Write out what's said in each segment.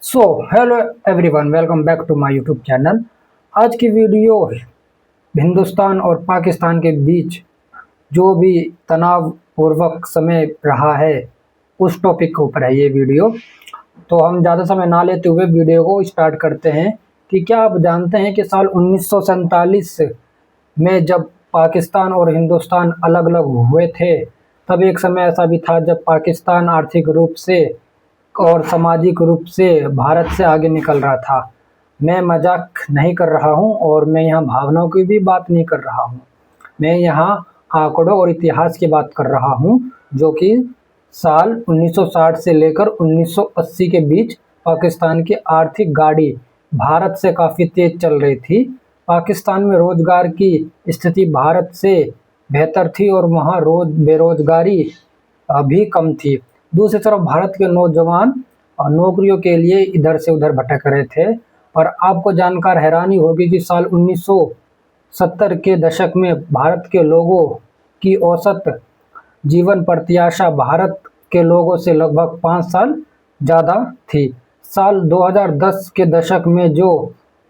So hello everyone, welcome back to my YouTube channel. आज की video Hindustan और पाकिस्तान के बीच जो भी तनावपूर्वक समय रहा है उस टॉपिक के ऊपर है ये वीडियो। तो हम ज़्यादा समय ना लेते हुए वीडियो को स्टार्ट करते हैं कि क्या आप जानते हैं कि साल 1947 में जब पाकिस्तान और हिंदुस्तान अलग अलग हुए थे, तब एक समय ऐसा भी था जब पाकिस्तान आर्थिक रूप से और सामाजिक रूप से भारत से आगे निकल रहा था। मैं मजाक नहीं कर रहा हूं और मैं यहाँ भावनाओं की भी बात नहीं कर रहा हूं। मैं यहाँ आंकड़ों और इतिहास की बात कर रहा हूं, जो कि साल 1960 से लेकर 1980 के बीच पाकिस्तान की आर्थिक गाड़ी भारत से काफ़ी तेज चल रही थी। पाकिस्तान में रोजगार की स्थिति भारत से बेहतर थी और वहाँ बेरोजगारी भी कम थी। दूसरी तरफ भारत के नौजवान नौकरियों के लिए इधर से उधर भटक रहे थे। पर आपको जानकर हैरानी होगी कि साल 1970 के दशक में भारत के लोगों की औसत जीवन प्रत्याशा भारत के लोगों से लगभग 5 साल ज़्यादा थी। साल 2010 के दशक में जो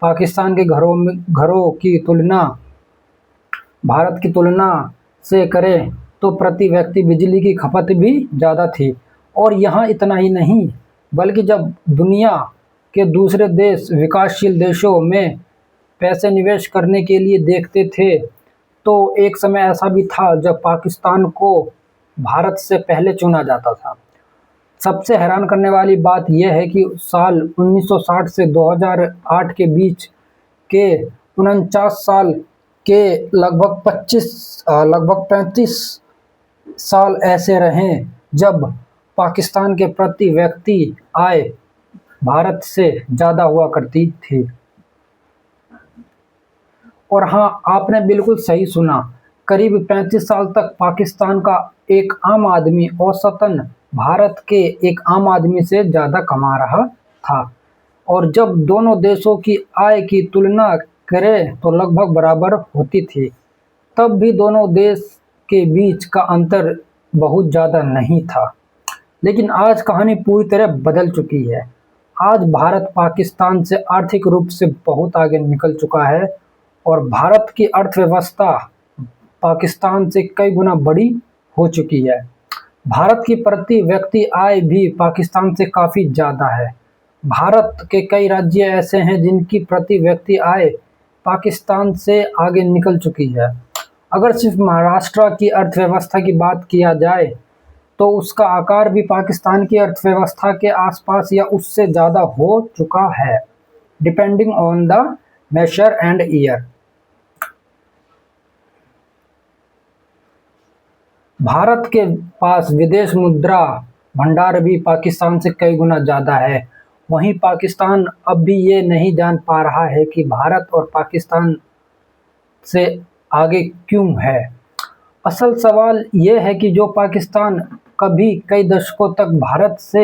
पाकिस्तान के घरों की तुलना भारत की तुलना से करें तो प्रति व्यक्ति बिजली की खपत भी ज़्यादा थी। और यहाँ इतना ही नहीं, बल्कि जब दुनिया के दूसरे देश विकासशील देशों में पैसे निवेश करने के लिए देखते थे, तो एक समय ऐसा भी था जब पाकिस्तान को भारत से पहले चुना जाता था। सबसे हैरान करने वाली बात यह है कि साल 1960 से 2008 के बीच के 49 साल के लगभग 35 साल ऐसे रहे जब पाकिस्तान के प्रति व्यक्ति आय भारत से ज़्यादा हुआ करती थी। और हाँ, आपने बिल्कुल सही सुना, करीब 35 साल तक पाकिस्तान का एक आम आदमी औसतन भारत के एक आम आदमी से ज़्यादा कमा रहा था। और जब दोनों देशों की आय की तुलना करें तो लगभग बराबर होती थी। तब भी दोनों देश के बीच का अंतर बहुत ज़्यादा नहीं था। लेकिन आज कहानी पूरी तरह बदल चुकी है। आज भारत पाकिस्तान से आर्थिक रूप से बहुत आगे निकल चुका है और भारत की अर्थव्यवस्था पाकिस्तान से कई गुना बड़ी हो चुकी है। भारत की प्रति व्यक्ति आय भी पाकिस्तान से काफ़ी ज़्यादा है। भारत के कई राज्य ऐसे हैं जिनकी प्रति व्यक्ति आय पाकिस्तान से आगे निकल चुकी है। अगर सिर्फ महाराष्ट्र की अर्थव्यवस्था की बात किया जाए तो उसका आकार भी पाकिस्तान की अर्थव्यवस्था के आसपास या उससे ज़्यादा हो चुका है, depending on the major and year. Bharat के पास विदेश मुद्रा भंडार भी पाकिस्तान से कई गुना ज़्यादा है। वहीं पाकिस्तान अब भी ये नहीं जान पा रहा है कि भारत और पाकिस्तान से आगे क्यों है। असल सवाल यह है कि जो पाकिस्तान कभी कई दशकों तक भारत से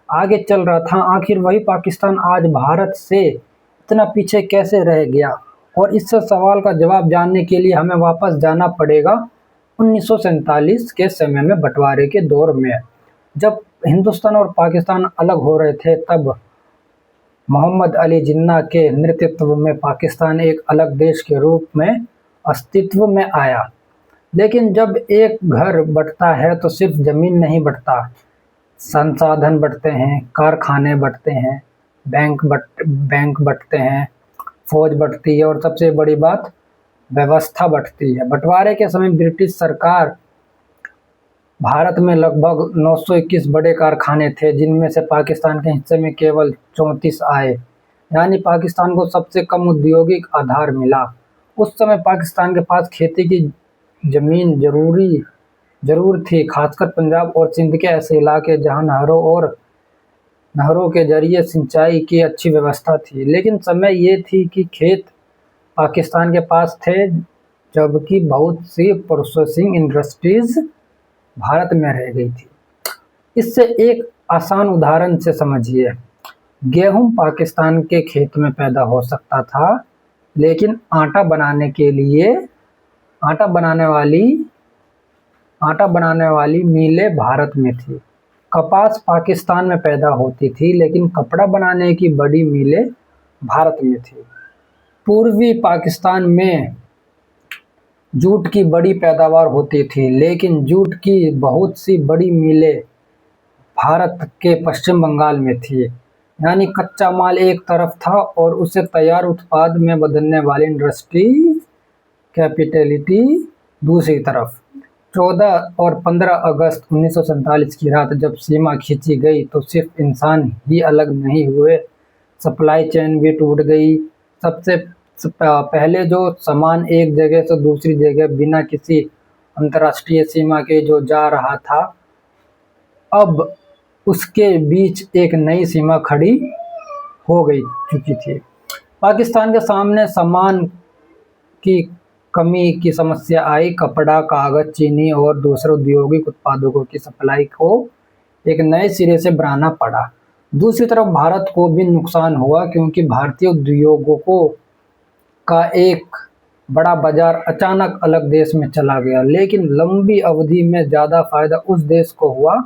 आगे चल रहा था, आखिर वही पाकिस्तान आज भारत से इतना पीछे कैसे रह गया। और इस सवाल का जवाब जानने के लिए हमें वापस जाना पड़ेगा 1947 के समय में, बंटवारे के दौर में। जब हिंदुस्तान और पाकिस्तान अलग हो रहे थे, तब मोहम्मद अली जिन्ना के नेतृत्व में पाकिस्तान एक अलग देश के रूप में अस्तित्व में आया। लेकिन जब एक घर बढ़ता है तो सिर्फ ज़मीन नहीं बढ़ता, संसाधन बढ़ते हैं, कारखाने बढ़ते हैं, बैंक बढ़ते हैं, फौज बढ़ती है और सबसे बड़ी बात व्यवस्था बढ़ती है। बंटवारे के समय ब्रिटिश सरकार भारत में लगभग 921 बड़े कारखाने थे, जिनमें से पाकिस्तान के हिस्से में केवल 34 आए। यानी पाकिस्तान को सबसे कम औद्योगिक आधार मिला। उस समय पाकिस्तान के पास खेती की ज़मीन ज़रूर थी, खासकर पंजाब और सिंध के ऐसे इलाके जहां नहरों के जरिए सिंचाई की अच्छी व्यवस्था थी। लेकिन समय ये थी कि खेत पाकिस्तान के पास थे, जबकि बहुत सी प्रोसेसिंग इंडस्ट्रीज भारत में रह गई थी। इससे एक आसान उदाहरण से समझिए, गेहूं पाकिस्तान के खेत में पैदा हो सकता था, लेकिन आटा बनाने वाली मीलें भारत में थी। कपास पाकिस्तान में पैदा होती थी, लेकिन कपड़ा बनाने की बड़ी मिलें भारत में थी। पूर्वी पाकिस्तान में जूट की बड़ी पैदावार होती थी, लेकिन जूट की बहुत सी बड़ी मिलें भारत के पश्चिम बंगाल में थी। यानी कच्चा माल एक तरफ था और उसे तैयार उत्पाद में बदलने वाली इंडस्ट्री कैपिटलिटी दूसरी तरफ। 14 और 15 अगस्त 1947 की रात जब सीमा खींची गई तो सिर्फ इंसान ही अलग नहीं हुए, सप्लाई चेन भी टूट गई। सबसे पहले जो सामान एक जगह से दूसरी जगह बिना किसी अंतर्राष्ट्रीय सीमा के जो जा रहा था, अब उसके बीच एक नई सीमा खड़ी हो गई चुकी थी। पाकिस्तान के सामने सामान की कमी की समस्या आई। कपड़ा, कागज, चीनी और दूसरे औद्योगिक उत्पादों की सप्लाई को एक नए सिरे से बनाना पड़ा। दूसरी तरफ भारत को भी नुकसान हुआ, क्योंकि भारतीय उद्योगों का एक बड़ा बाजार अचानक अलग देश में चला गया। लेकिन लंबी अवधि में ज़्यादा फायदा उस देश को हुआ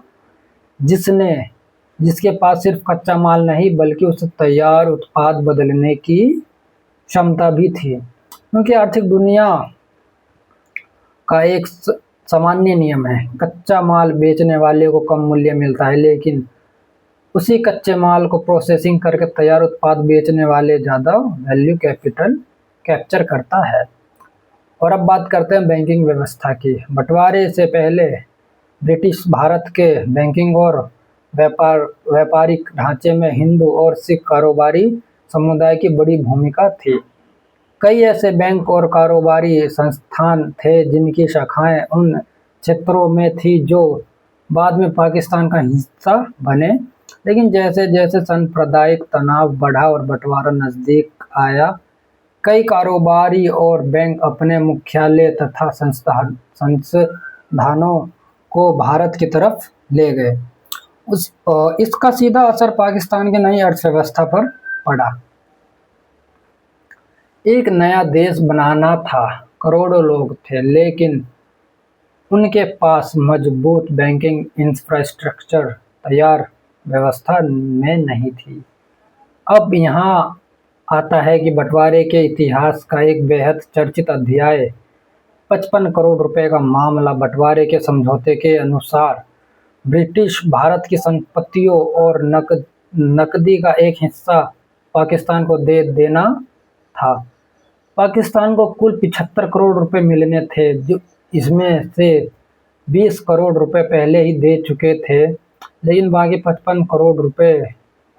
जिसके पास सिर्फ कच्चा माल नहीं बल्कि उसे तैयार उत्पाद बदलने की क्षमता भी थी। क्योंकि आर्थिक दुनिया का एक सामान्य नियम है, कच्चा माल बेचने वाले को कम मूल्य मिलता है, लेकिन उसी कच्चे माल को प्रोसेसिंग करके तैयार उत्पाद बेचने वाले ज़्यादा वैल्यू कैपिटल कैप्चर करता है। और अब बात करते हैं बैंकिंग व्यवस्था की। बंटवारे से पहले ब्रिटिश भारत के बैंकिंग और व्यापारिक ढांचे में हिंदू और सिख कारोबारी समुदाय की बड़ी भूमिका थी। कई ऐसे बैंक और कारोबारी संस्थान थे जिनकी शाखाएं उन क्षेत्रों में थी जो बाद में पाकिस्तान का हिस्सा बने। लेकिन जैसे जैसे सांप्रदायिक तनाव बढ़ा और बंटवारा नज़दीक आया, कई कारोबारी और बैंक अपने मुख्यालय तथा संस्थानों को भारत की तरफ ले गए। इसका सीधा असर पाकिस्तान की नई अर्थव्यवस्था पर पड़ा। एक नया देश बनाना था, करोड़ों लोग थे, लेकिन उनके पास मजबूत बैंकिंग इंफ्रास्ट्रक्चर तैयार व्यवस्था में नहीं थी। अब यहाँ आता है कि बंटवारे के इतिहास का एक बेहद चर्चित अध्याय। 55 करोड़ रुपए का मामला। बंटवारे के समझौते के अनुसार ब्रिटिश भारत की संपत्तियों और नकदी का एक हिस्सा पाकिस्तान को दे देना था। पाकिस्तान को कुल 75 करोड़ रुपए मिलने थे, जो इसमें से 20 करोड़ रुपए पहले ही दे चुके थे, लेकिन बाकी 55 करोड़ रुपए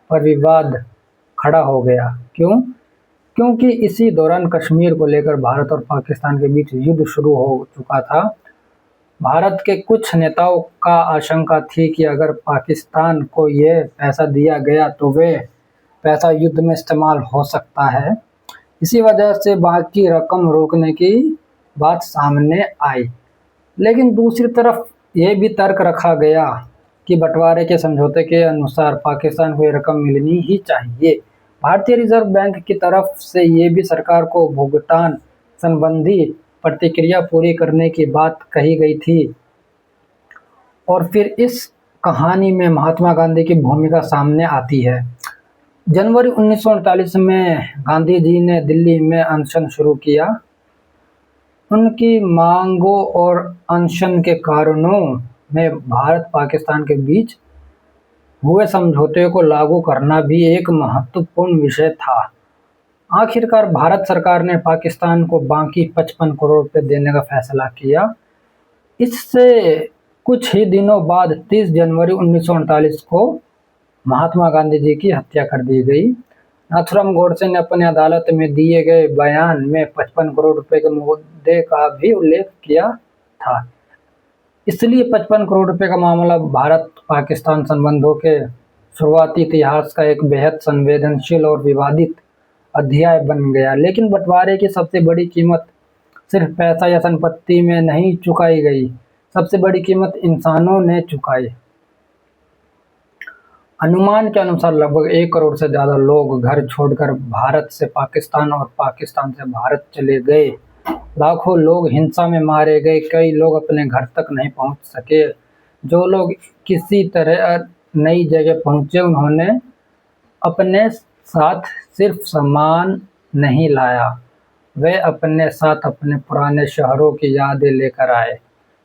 पर विवाद खड़ा हो गया। क्यों? क्योंकि इसी दौरान कश्मीर को लेकर भारत और पाकिस्तान के बीच युद्ध शुरू हो चुका था। भारत के कुछ नेताओं का आशंका थी कि अगर पाकिस्तान को यह पैसा दिया गया तो वे पैसा युद्ध में इस्तेमाल हो सकता है। इसी वजह से बाकी रकम रोकने की बात सामने आई। लेकिन दूसरी तरफ यह भी तर्क रखा गया कि बंटवारे के समझौते के अनुसार पाकिस्तान को ये रकम मिलनी ही चाहिए। भारतीय रिजर्व बैंक की तरफ से ये भी सरकार को भुगतान संबंधी प्रतिक्रिया पूरी करने की बात कही गई थी। और फिर इस कहानी में महात्मा गांधी की भूमिका सामने आती है। जनवरी 1948 में गांधी जी ने दिल्ली में अनशन शुरू किया। उनकी मांगों और अनशन के कारणों में भारत पाकिस्तान के बीच हुए समझौते को लागू करना भी एक महत्वपूर्ण विषय था। आखिरकार भारत सरकार ने पाकिस्तान को बाकी 55 करोड़ रुपए देने का फैसला किया। इससे कुछ ही दिनों बाद 30 जनवरी 1948 को महात्मा गांधी जी की हत्या कर दी गई। नाथूराम गोडसे ने अपनी अदालत में दिए गए बयान में 55 करोड़ रुपए के मुद्दे का भी उल्लेख किया था। इसलिए 55 करोड़ रुपए का मामला भारत पाकिस्तान संबंधों के शुरुआती इतिहास का एक बेहद संवेदनशील और विवादित अध्याय बन गया। लेकिन बंटवारे की सबसे बड़ी कीमत सिर्फ पैसा या संपत्ति में नहीं चुकाई गई, सबसे बड़ी कीमत इंसानों ने चुकाई। अनुमान के अनुसार लगभग 1 करोड़ से ज़्यादा लोग घर छोड़कर भारत से पाकिस्तान और पाकिस्तान से भारत चले गए। लाखों लोग हिंसा में मारे गए, कई लोग अपने घर तक नहीं पहुंच सके। जो लोग किसी तरह नई जगह पहुंचे, उन्होंने अपने साथ सिर्फ सामान नहीं लाया, वे अपने साथ अपने पुराने शहरों की यादें लेकर आए।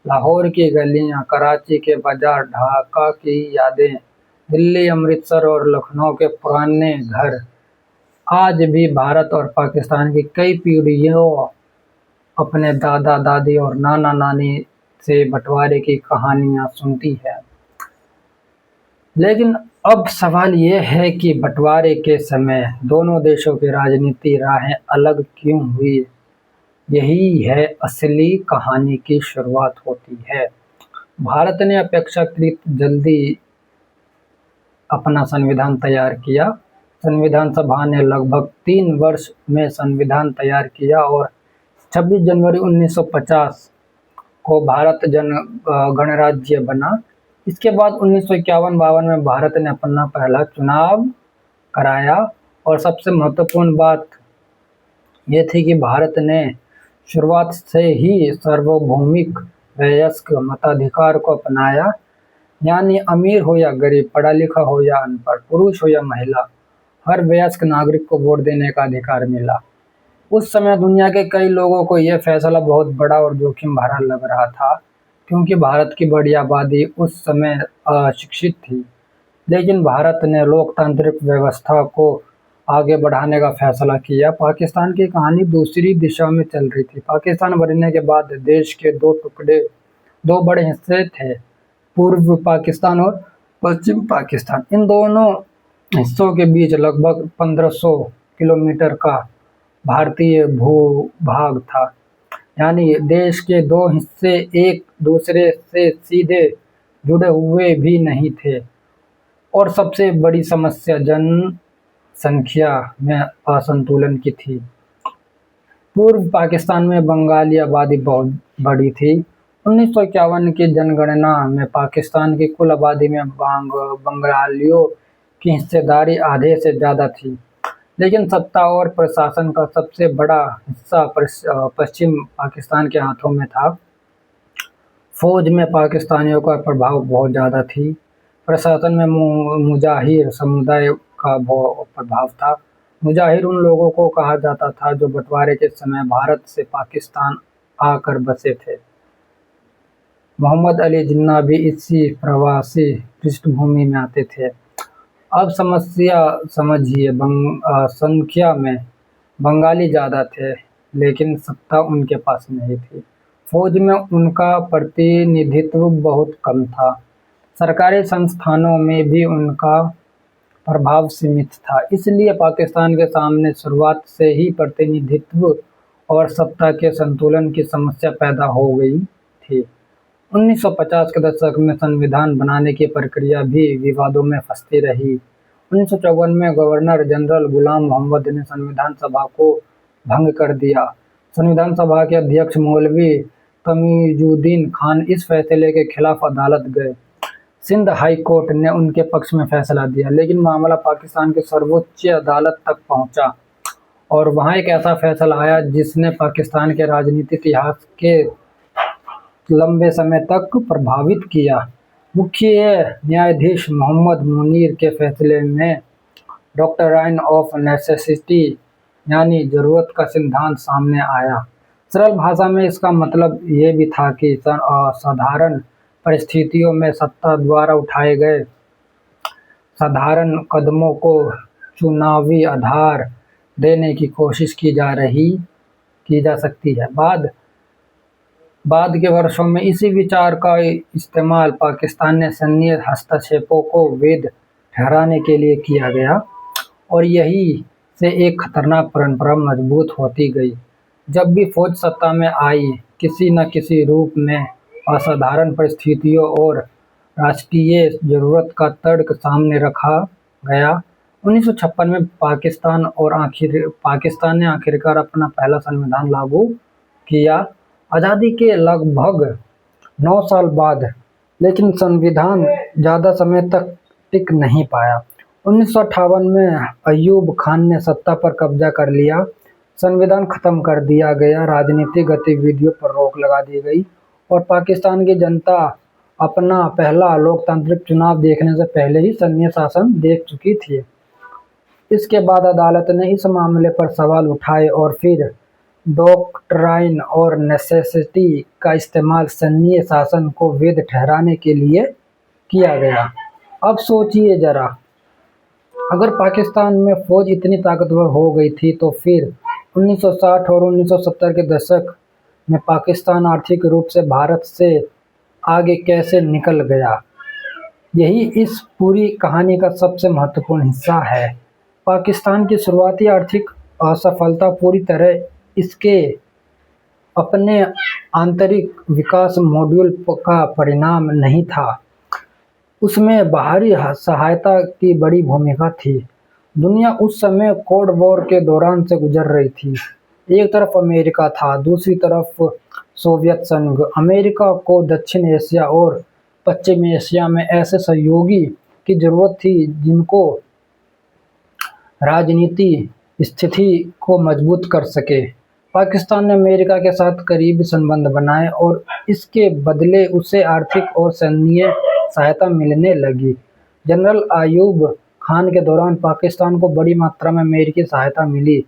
लाहौर की गलियां, कराची के बाजार, ढाका की यादें, दिल्ली, अमृतसर और लखनऊ के पुराने घर आज भी भारत और पाकिस्तान की कई पीढ़ियों अपने दादा दादी और नाना नानी से बंटवारे की कहानियां सुनती है। लेकिन अब सवाल ये है कि बंटवारे के समय दोनों देशों की राजनीति राहें अलग क्यों हुई? यही है असली कहानी की शुरुआत होती है। भारत ने अपेक्षाकृत जल्दी अपना संविधान तैयार किया। संविधान सभा ने लगभग 3 वर्ष में संविधान तैयार किया और 26 जनवरी 1950 को भारत गणराज्य बना। इसके बाद 1951-52 में भारत ने अपना पहला चुनाव कराया और सबसे महत्वपूर्ण बात ये थी कि भारत ने शुरुआत से ही सार्वभौमिक वयस्क मताधिकार को अपनाया, यानी अमीर हो या गरीब, पढ़ा लिखा हो या अनपढ़, पुरुष हो या महिला, हर वयस्क नागरिक को वोट देने का अधिकार मिला। उस समय दुनिया के कई लोगों को यह फैसला बहुत बड़ा और जोखिम भरा लग रहा था, क्योंकि भारत की बड़ी आबादी उस समय अशिक्षित थी। लेकिन भारत ने लोकतांत्रिक व्यवस्था को आगे बढ़ाने का फैसला किया। पाकिस्तान की कहानी दूसरी दिशा में चल रही थी। पाकिस्तान बनने के बाद देश के दो बड़े हिस्से थे, पूर्व पाकिस्तान और पश्चिम पाकिस्तान। इन दोनों हिस्सों के बीच लगभग 1500 किलोमीटर का भारतीय भूभाग था, यानी देश के दो हिस्से एक दूसरे से सीधे जुड़े हुए भी नहीं थे। और सबसे बड़ी समस्या जनसंख्या में असंतुलन की थी। पूर्व पाकिस्तान में बंगाली आबादी बहुत बड़ी थी। 1951 की जनगणना में पाकिस्तान की कुल आबादी में बंगालियों की हिस्सेदारी आधे से ज़्यादा थी। लेकिन सत्ता और प्रशासन का सबसे बड़ा हिस्सा पश्चिम पाकिस्तान के हाथों में था। फौज में पाकिस्तानियों का प्रभाव बहुत ज़्यादा थी। प्रशासन में मुजाहिर समुदाय का प्रभाव था। मुजाहिर उन लोगों को कहा जाता था जो बंटवारे के समय भारत से पाकिस्तान आकर बसे थे। मोहम्मद अली जिन्ना भी इसी प्रवासी पृष्ठभूमि में आते थे। अब समस्या समझिए, संख्या में बंगाली ज़्यादा थे, लेकिन सत्ता उनके पास नहीं थी। फौज में उनका प्रतिनिधित्व बहुत कम था। सरकारी संस्थानों में भी उनका प्रभाव सीमित था। इसलिए पाकिस्तान के सामने शुरुआत से ही प्रतिनिधित्व और सत्ता के संतुलन की समस्या पैदा हो गई थी। 1950 के दशक में संविधान बनाने की प्रक्रिया भी विवादों में फंसती रही। 1954 में गवर्नर जनरल गुलाम मोहम्मद ने संविधान सभा को भंग कर दिया। संविधान सभा के अध्यक्ष मौलवी तमीजुद्दीन खान इस फैसले के खिलाफ अदालत गए। सिंध हाई कोर्ट ने उनके पक्ष में फैसला दिया, लेकिन मामला पाकिस्तान के सर्वोच्च अदालत तक पहुंचा और वहां एक ऐसा फैसला आया जिसने पाकिस्तान के राजनीतिक इतिहास के लंबे समय तक प्रभावित किया। मुख्य न्यायाधीश मोहम्मद मुनीर के फैसले में डॉक्ट्राइन ऑफ नेसेसिटी यानी ज़रूरत का सिद्धांत सामने आया। सरल भाषा में इसका मतलब ये भी था कि साधारण परिस्थितियों में सत्ता द्वारा उठाए गए साधारण कदमों को चुनावी आधार देने की कोशिश की जा सकती है। बाद के वर्षों में इसी विचार का इस्तेमाल पाकिस्तान ने सैन्य हस्तक्षेपों को वैध ठहराने के लिए किया गया और यही से एक खतरनाक परंपरा मजबूत होती गई। जब भी फौज सत्ता में आई, किसी न किसी रूप में असाधारण परिस्थितियों और राष्ट्रीय ज़रूरत का तर्क सामने रखा गया। 1956 में पाकिस्तान ने आखिरकार अपना पहला संविधान लागू किया, आज़ादी के लगभग 9 साल बाद। लेकिन संविधान ज़्यादा समय तक टिक नहीं पाया। 1958 में अयूब खान ने सत्ता पर कब्जा कर लिया, संविधान खत्म कर दिया गया, राजनीतिक गतिविधियों पर रोक लगा दी गई और पाकिस्तान की जनता अपना पहला लोकतांत्रिक चुनाव देखने से पहले ही सैन्य शासन देख चुकी थी। इसके बाद अदालत ने इस मामले पर सवाल उठाए और फिर डॉक्ट्राइन और नेसेसिटी का इस्तेमाल सैन्य शासन को वैध ठहराने के लिए किया गया। अब सोचिए जरा, अगर पाकिस्तान में फौज इतनी ताकतवर हो गई थी तो फिर 1960 और 1970 के दशक में पाकिस्तान आर्थिक रूप से भारत से आगे कैसे निकल गया। यही इस पूरी कहानी का सबसे महत्वपूर्ण हिस्सा है। पाकिस्तान की शुरुआती आर्थिक असफलता पूरी तरह इसके अपने आंतरिक विकास मॉड्यूल का परिणाम नहीं था, उसमें बाहरी सहायता की बड़ी भूमिका थी। दुनिया उस समय कोल्ड वॉर के दौरान से गुजर रही थी। एक तरफ अमेरिका था, दूसरी तरफ सोवियत संघ। अमेरिका को दक्षिण एशिया और पश्चिम एशिया में ऐसे सहयोगी की जरूरत थी जिनको राजनीति स्थिति को मजबूत कर सके। पाकिस्तान ने अमेरिका के साथ करीबी संबंध बनाए और इसके बदले उसे आर्थिक और सैन्य सहायता मिलने लगी। जनरल अयूब खान के दौरान पाकिस्तान को बड़ी मात्रा में अमेरिकी सहायता मिली।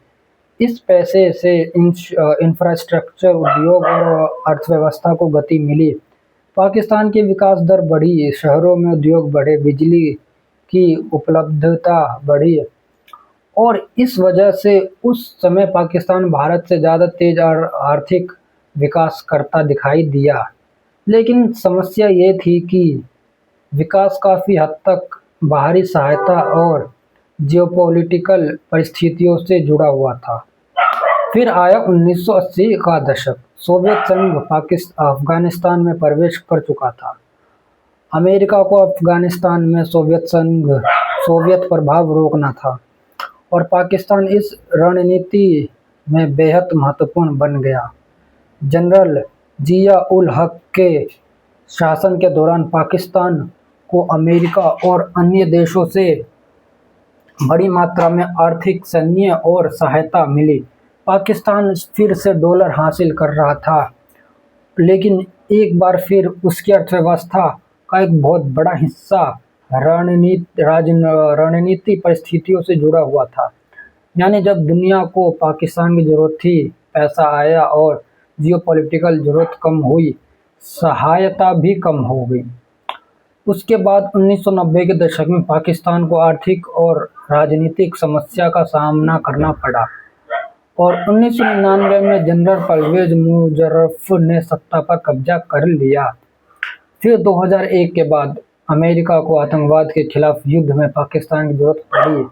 इस पैसे से इंफ्रास्ट्रक्चर, उद्योग और अर्थव्यवस्था को गति मिली। पाकिस्तान की विकास दर बढ़ी, शहरों में उद्योग बढ़े, बिजली की उपलब्धता बढ़ी और इस वजह से उस समय पाकिस्तान भारत से ज़्यादा तेज और आर्थिक विकास करता दिखाई दिया। लेकिन समस्या ये थी कि विकास काफ़ी हद तक बाहरी सहायता और जियोपॉलिटिकल परिस्थितियों से जुड़ा हुआ था। फिर आया 1980 का दशक। सोवियत संघ अफगानिस्तान में प्रवेश कर चुका था। अमेरिका को अफगानिस्तान में सोवियत प्रभाव रोकना था और पाकिस्तान इस रणनीति में बेहद महत्वपूर्ण बन गया। जनरल जिया उल हक के शासन के दौरान पाकिस्तान को अमेरिका और अन्य देशों से बड़ी मात्रा में आर्थिक, सैन्य और सहायता मिली। पाकिस्तान फिर से डॉलर हासिल कर रहा था, लेकिन एक बार फिर उसकी अर्थव्यवस्था का एक बहुत बड़ा हिस्सा रणनीति परिस्थितियों से जुड़ा हुआ था। यानी जब दुनिया को पाकिस्तान की ज़रूरत थी, पैसा आया और जियोपॉलिटिकल ज़रूरत कम हुई, सहायता भी कम हो गई। उसके बाद 1990 के दशक में पाकिस्तान को आर्थिक और राजनीतिक समस्या का सामना करना पड़ा और 1999 में जनरल परवेज मुशर्रफ ने सत्ता पर कब्जा कर लिया। फिर 2001 के बाद अमेरिका को आतंकवाद के खिलाफ युद्ध में पाकिस्तान की जरूरत पड़ी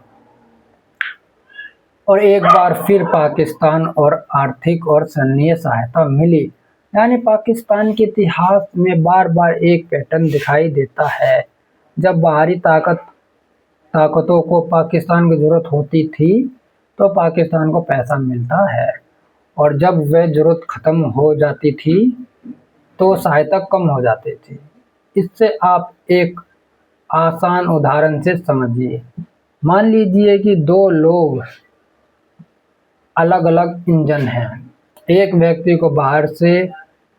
और एक बार फिर पाकिस्तान और आर्थिक और सैन्य सहायता मिली। यानी पाकिस्तान के इतिहास में बार बार एक पैटर्न दिखाई देता है। जब बाहरी ताकतों को पाकिस्तान की ज़रूरत होती थी तो पाकिस्तान को पैसा मिलता है और जब वह ज़रूरत ख़त्म हो जाती थी तो सहायता कम हो जाती थी। इससे आप एक आसान उदाहरण से समझिए। मान लीजिए कि दो लोग अलग अलग इंजन हैं। एक व्यक्ति को बाहर से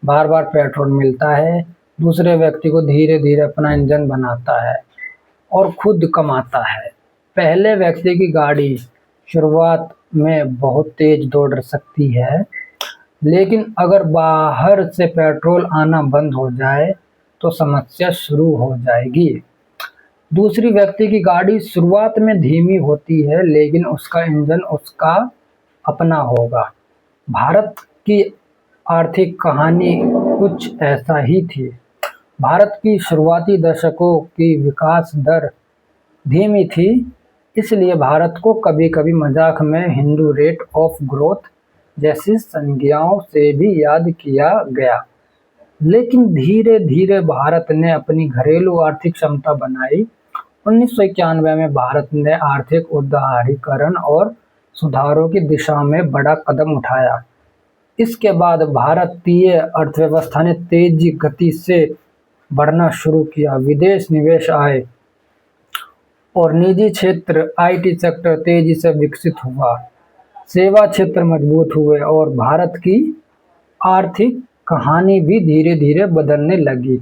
बार बार पेट्रोल मिलता है, दूसरे व्यक्ति को धीरे धीरे अपना इंजन बनाता है और खुद कमाता है। पहले व्यक्ति की गाड़ी शुरुआत में बहुत तेज दौड़ सकती है, लेकिन अगर बाहर से पेट्रोल आना बंद हो जाए तो समस्या शुरू हो जाएगी। दूसरी व्यक्ति की गाड़ी शुरुआत में धीमी होती है, लेकिन उसका इंजन उसका अपना होगा। भारत की आर्थिक कहानी कुछ ऐसा ही थी। भारत की शुरुआती दशकों की विकास दर धीमी थी, इसलिए भारत को कभी कभी मजाक में हिंदू रेट ऑफ ग्रोथ जैसी संज्ञाओं से भी याद किया गया। लेकिन धीरे धीरे भारत ने अपनी घरेलू आर्थिक क्षमता बनाई। 1991 में भारत ने आर्थिक उदारीकरण और सुधारों की दिशा में बड़ा कदम उठाया। इसके बाद भारतीय अर्थव्यवस्था ने तेजी गति से बढ़ना शुरू किया। विदेश निवेश आए और निजी क्षेत्र, आईटी सेक्टर तेजी से विकसित हुआ। सेवा क्षेत्र मजबूत हुए और भारत की आर्थिक कहानी भी धीरे धीरे बदलने लगी।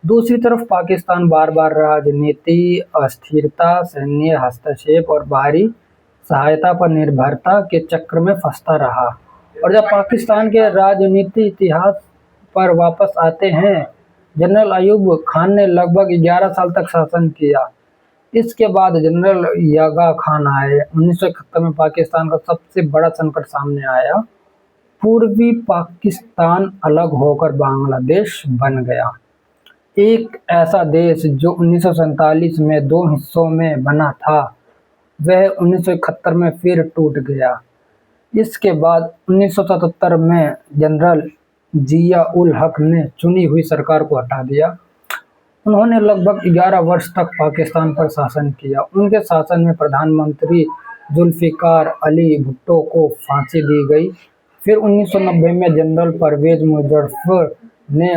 दूसरी तरफ पाकिस्तान बार बार राजनीति अस्थिरता, सैन्य हस्तक्षेप और बाहरी सहायता पर निर्भरता के चक्र में फंसता रहा। और जब पाकिस्तान के राजनीति इतिहास पर वापस आते हैं, जनरल अयूब खान ने लगभग 11 साल तक शासन किया। इसके बाद जनरल यागा खान आए। 1971 में पाकिस्तान का सबसे बड़ा संकट सामने आया। पूर्वी पाकिस्तान अलग होकर बांग्लादेश बन गया, एक ऐसा देश जो 1947 में दो हिस्सों में बना था, वह 1971 में फिर टूट गया। इसके बाद 1977 में जनरल जिया उल हक ने चुनी हुई सरकार को हटा दिया। उन्होंने लगभग 11 वर्ष तक पाकिस्तान पर शासन किया। उनके शासन में प्रधानमंत्री जुल्फिकार अली भुट्टो को फांसी दी गई। फिर 1990 में जनरल परवेज मुशर्रफ ने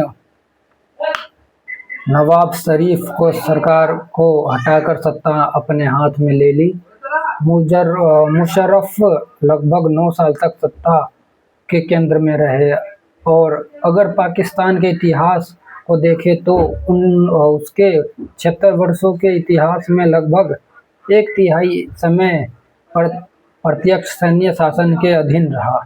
नवाब शरीफ को सरकार को हटाकर सत्ता अपने हाथ में ले ली। मुशर्रफ लगभग 9 साल तक सत्ता के केंद्र में रहे और अगर पाकिस्तान के इतिहास को देखें तो उसके 76 वर्षों के इतिहास में लगभग 1/3 समय प्रत्यक्ष सैन्य शासन के अधीन रहा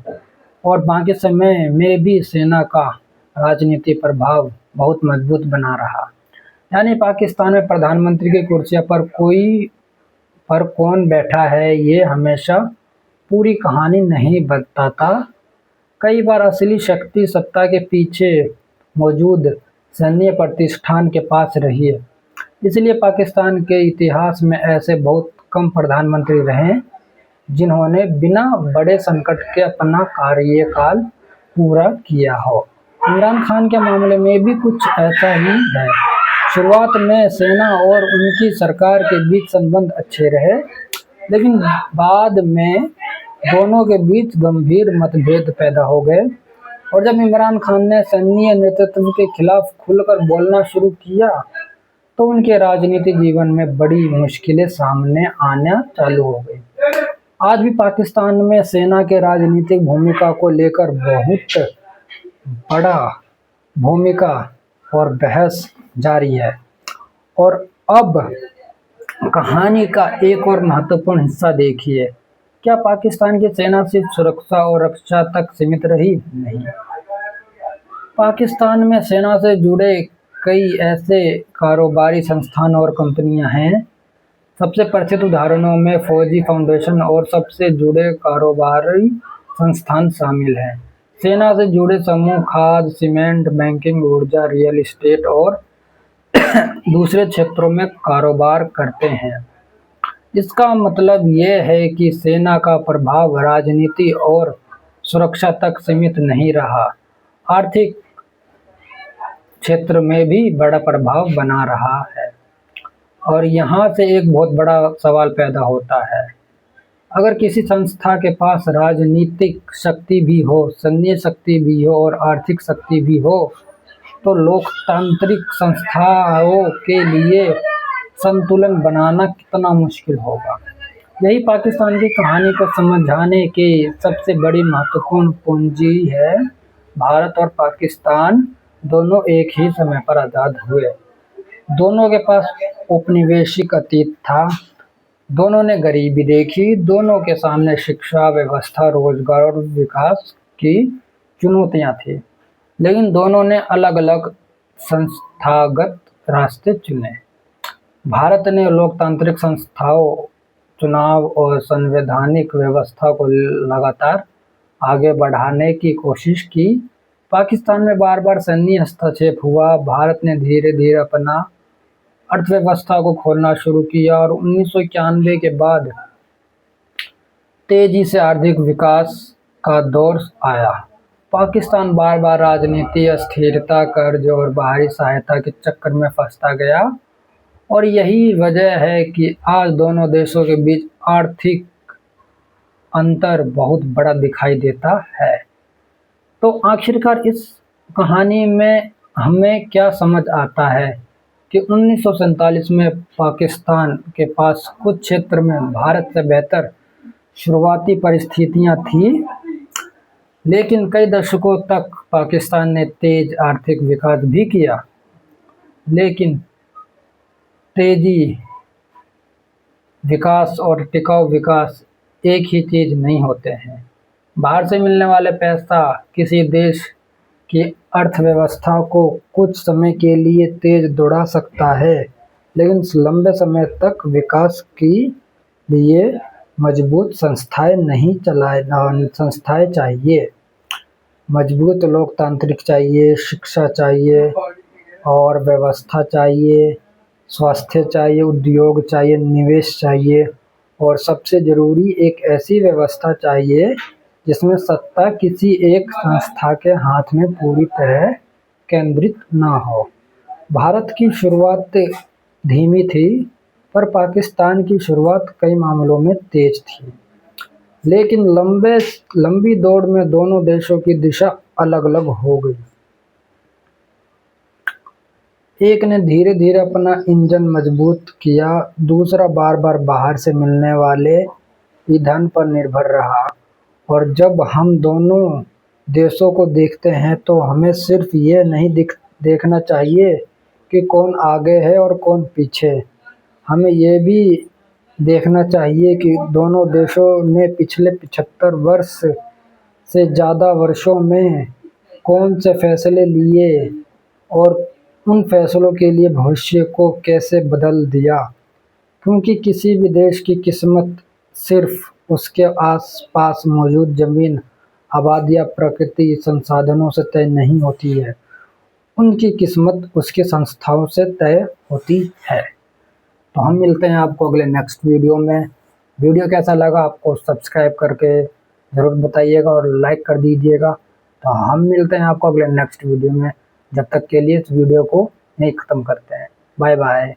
और बाकी समय में भी सेना का राजनीतिक प्रभाव बहुत मजबूत बना रहा। यानी पाकिस्तान में प्रधानमंत्री की कुर्सियों पर कौन बैठा है, ये हमेशा पूरी कहानी नहीं बताता। कई बार असली शक्ति सत्ता के पीछे मौजूद सैन्य प्रतिष्ठान के पास रही है। इसलिए पाकिस्तान के इतिहास में ऐसे बहुत कम प्रधानमंत्री रहे जिन्होंने बिना बड़े संकट के अपना कार्यकाल पूरा किया हो। इमरान खान के मामले में भी कुछ ऐसा ही है। शुरुआत में सेना और उनकी सरकार के बीच संबंध अच्छे रहे, लेकिन बाद में दोनों के बीच गंभीर मतभेद पैदा हो गए और जब इमरान खान ने सैन्य नेतृत्व के खिलाफ खुलकर बोलना शुरू किया तो उनके राजनीतिक जीवन में बड़ी मुश्किलें सामने आना चालू हो गई। आज भी पाकिस्तान में सेना के राजनीतिक भूमिका को लेकर बहुत बड़ा भूमिका और बहस जारी है। और अब कहानी का एक और महत्वपूर्ण हिस्सा देखिए। क्या पाकिस्तान की सेना सिर्फ सुरक्षा और रक्षा तक सीमित रही? नहीं। पाकिस्तान में सेना से जुड़े कई ऐसे कारोबारी संस्थान और कंपनियां हैं। सबसे प्रसिद्ध उदाहरणों में फौजी फाउंडेशन और सबसे जुड़े कारोबारी संस्थान शामिल हैं। सेना से जुड़े समूह खाद्य, सीमेंट, बैंकिंग, ऊर्जा, रियल एस्टेट और दूसरे क्षेत्रों में कारोबार करते हैं। इसका मतलब ये है कि सेना का प्रभाव राजनीति और सुरक्षा तक सीमित नहीं रहा, आर्थिक क्षेत्र में भी बड़ा प्रभाव बना रहा है। और यहाँ से एक बहुत बड़ा सवाल पैदा होता है, अगर किसी संस्था के पास राजनीतिक शक्ति भी हो, सैन्य शक्ति भी हो और आर्थिक शक्ति भी हो, तो लोकतांत्रिक संस्थाओं के लिए संतुलन बनाना कितना मुश्किल होगा। यही पाकिस्तान की कहानी को समझाने की सबसे बड़ी महत्वपूर्ण पूंजी है। भारत और पाकिस्तान दोनों एक ही समय पर आज़ाद हुए। दोनों के पास औपनिवेशिक अतीत था, दोनों ने गरीबी देखी, दोनों के सामने शिक्षा व्यवस्था, रोजगार और विकास की चुनौतियां थी, लेकिन दोनों ने अलग अलग संस्थागत रास्ते चुने। भारत ने लोकतांत्रिक संस्थाओं, चुनाव और संवैधानिक व्यवस्था को लगातार आगे बढ़ाने की कोशिश की। पाकिस्तान में बार बार सैन्य हस्तक्षेप हुआ। भारत ने धीरे धीरे अपना अर्थव्यवस्था को खोलना शुरू किया और 1991 के बाद तेजी से आर्थिक विकास का दौर आया। पाकिस्तान बार बार राजनीति अस्थिरता, कर्ज और बाहरी सहायता के चक्कर में फंसता गया और यही वजह है कि आज दोनों देशों के बीच आर्थिक अंतर बहुत बड़ा दिखाई देता है। तो आखिरकार इस कहानी में हमें क्या समझ आता है कि 1947 में पाकिस्तान के पास कुछ क्षेत्र में भारत से बेहतर शुरुआती परिस्थितियां थी, लेकिन कई दशकों तक पाकिस्तान ने तेज आर्थिक विकास भी किया। लेकिन तेजी विकास और टिकाऊ विकास एक ही चीज़ नहीं होते हैं। बाहर से मिलने वाले पैसा किसी देश की अर्थव्यवस्था को कुछ समय के लिए तेज दौड़ा सकता है, लेकिन लंबे समय तक विकास के लिए मजबूत संस्थाएं चाहिए। मजबूत लोकतांत्रिक चाहिए, शिक्षा चाहिए और व्यवस्था चाहिए, स्वास्थ्य चाहिए, उद्योग चाहिए, निवेश चाहिए और सबसे ज़रूरी एक ऐसी व्यवस्था चाहिए जिसमें सत्ता किसी एक संस्था के हाथ में पूरी तरह केंद्रित ना हो। भारत की शुरुआत धीमी थी, पर पाकिस्तान की शुरुआत कई मामलों में तेज थी। लेकिन लंबी दौड़ में दोनों देशों की दिशा अलग-अलग हो गई। एक ने धीरे-धीरे अपना इंजन मजबूत किया, दूसरा बार-बार बाहर से मिलने वाले ईंधन पर निर्भर रहा। और जब हम दोनों देशों को देखते हैं तो हमें सिर्फ ये नहीं देखना चाहिए कि कौन आगे है और कौन पीछे। हमें ये भी देखना चाहिए कि दोनों देशों ने पिछले 75 वर्ष से ज़्यादा वर्षों में कौन से फैसले लिए और उन फैसलों के लिए भविष्य को कैसे बदल दिया। क्योंकि किसी भी देश की किस्मत सिर्फ उसके आस-पास मौजूद ज़मीन, आबादी या प्राकृतिक संसाधनों से तय नहीं होती है, उनकी किस्मत उसकी संस्थाओं से तय होती है। तो हम मिलते हैं आपको अगले नेक्स्ट वीडियो में। वीडियो कैसा लगा आपको सब्सक्राइब करके ज़रूर बताइएगा और लाइक कर दीजिएगा। तो हम मिलते हैं आपको अगले नेक्स्ट वीडियो में। जब तक के लिए इस वीडियो को नहीं ख़त्म करते हैं। Bye bye.